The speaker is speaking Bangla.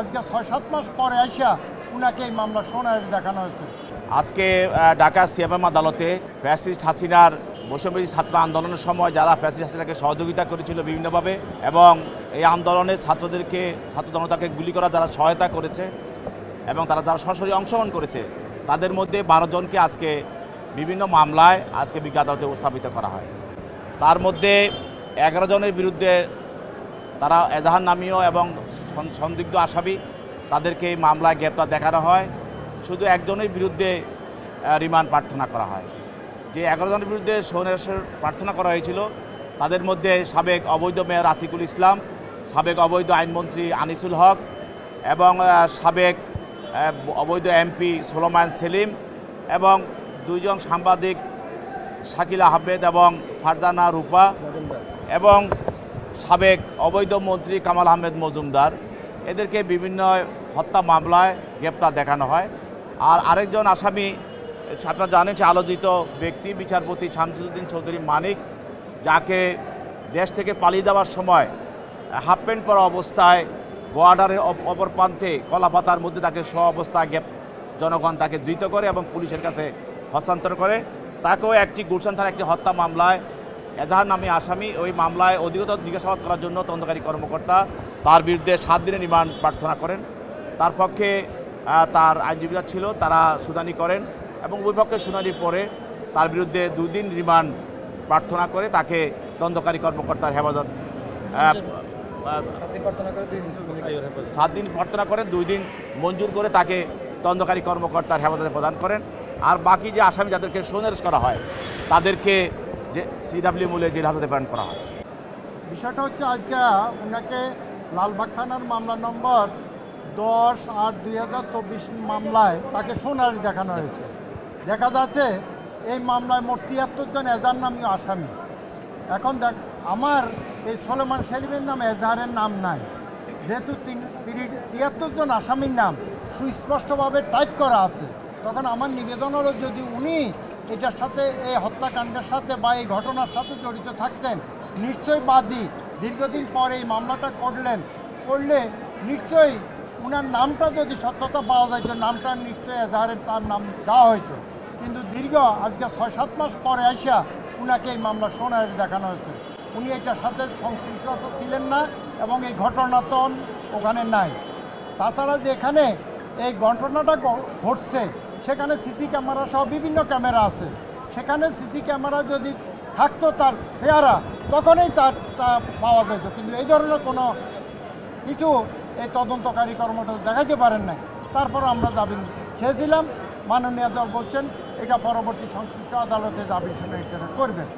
আজকে ৬-৭ মাস পরে আইসা উনাকে এই মামলা শোনার দেখানো হয়েছে। আজকে ঢাকা সিএমএম আদালতে ফ্যাসিস্ট হাসিনার বৈষম্যবিরোধী ছাত্র আন্দোলনের সময় যারা ফ্যাসিস্ট হাসিনাকে সহযোগিতা করেছিল বিভিন্নভাবে এবং এই আন্দোলনে ছাত্র জনতাকে গুলি করা যারা সহায়তা করেছে এবং তারা যারা সরাসরি অংশগ্রহণ করেছে তাদের মধ্যে ১২ জনকে আজকে বিভিন্ন মামলায় আজকে বিজ্ঞ আদালতে উপস্থাপিত করা হয়। তার মধ্যে ১১ জনের বিরুদ্ধে তারা এজাহার নামীয় এবং সন্দিগ্ধ আসামি তাদেরকে এই মামলায় গ্রেপ্তার দেখানো হয়। শুধু একজনের বিরুদ্ধে রিমান্ড প্রার্থনা করা হয়। যে ১১ জনের বিরুদ্ধে সৌনের প্রার্থনা করা হয়েছিল তাদের মধ্যে সাবেক অবৈধ মেয়র আতিকুল ইসলাম, সাবেক অবৈধ আইনমন্ত্রী আনিসুল হক এবং সাবেক অবৈধ এমপি সোলোমান সেলিম এবং ২ জন সাংবাদিক শাকিল আহমেদ এবং ফারজানা রূপা এবং সাবেক অবৈধ মন্ত্রী কামাল আহমেদ মজুমদার। এদেরকে বিভিন্ন হত্যা মামলায় গ্রেপ্তার দেখানো হয়। আর আরেকজন আসামি আপনারা জানেন যে আলোচিত ব্যক্তি বিচারপতি শামসুদ্দিন চৌধুরী মানিক, যাকে দেশ থেকে পালিয়ে যাওয়ার সময় হাফ প্যান্ট পরা অবস্থায় বর্ডারের অপর প্রান্তে কলাপাতার মধ্যে তাকে স্ব অবস্থায় জনগণ তাকে ধৃত করে এবং পুলিশের কাছে হস্তান্তর করে। তাকেও একটি গুলশান থানার একটি হত্যা মামলায় এজাহার নামে আসামি। ওই মামলায় অধিকতর জিজ্ঞাসাবাদ করার জন্য তদন্তকারী কর্মকর্তা তার বিরুদ্ধে 7 দিনের রিমান্ড প্রার্থনা করেন। তার পক্ষে তার আইনজীবীরা ছিল, তারা শুনানি করেন এবং ওই পক্ষে শুনানির পরে তার বিরুদ্ধে 2 দিন রিমান্ড প্রার্থনা করে তাকে তদন্তকারী কর্মকর্তার হেফাজত 7 দিন প্রার্থনা করেন, 2 দিন মঞ্জুর করে তাকে তদন্তকারী কর্মকর্তার হেফাজতে প্রদান করেন। আর বাকি যে আসামি যাদেরকে সোনারেজ করা হয় তাদেরকে যে সিডাব্লিউ মূলে জেল হাজতে প্রেরণ করা হয়। বিষয়টা হচ্ছে আজকে ওনাকে লালবাগ থানার মামলা নম্বর 10/8/2024 মামলায় তাকে সোনারি দেখানো হয়েছে। দেখা যাচ্ছে এই মামলায় মোট 73 জন এজাহার নামীয় আসামি। এখন দেখ, আমার এই সোলোমান সেলিমের নাম এজাহারের নাম নাই, যেহেতু 73 জন আসামির নাম সুস্পষ্টভাবে টাইপ করা আছে, তখন আমার নিবেদন হলো যদি উনি এটার সাথে এই হত্যাকাণ্ডের সাথে বা এই ঘটনার সাথে জড়িত থাকতেন, নিশ্চয়ই বাদী দীর্ঘদিন পরে এই মামলাটা করলে নিশ্চয়ই উনার নামটা যদি সত্যতা পাওয়া যাইতো, নামটা নিশ্চয়ই এজাহারের তার নাম দেওয়া হইতো। কিন্তু দীর্ঘ আজকে 6-7 মাস পরে আইসা উনাকে এই মামলা শোনার দেখানো হয়েছে। উনি এটার সাথে সংশ্লিষ্ট ছিলেন না এবং এই ঘটনা তো ওখানে নাই। তাছাড়া যে এখানে এই ঘটনাটা ঘটছে সেখানে সিসি ক্যামেরা সহ বিভিন্ন ক্যামেরা আছে, সেখানে সিসি ক্যামেরা যদি থাকতো তার চেহারা তখনই তার পাওয়া যেত, কিন্তু এই ধরনের কোনো কিছু এই তদন্তকারী কর্মকর্তা দেখাইতে পারেন নাই। তারপর আমরা জামিন চেয়েছিলাম, মাননীয় দল বলছেন এটা পরবর্তী সংশ্লিষ্ট আদালতে জামিন শুনানি করবেন।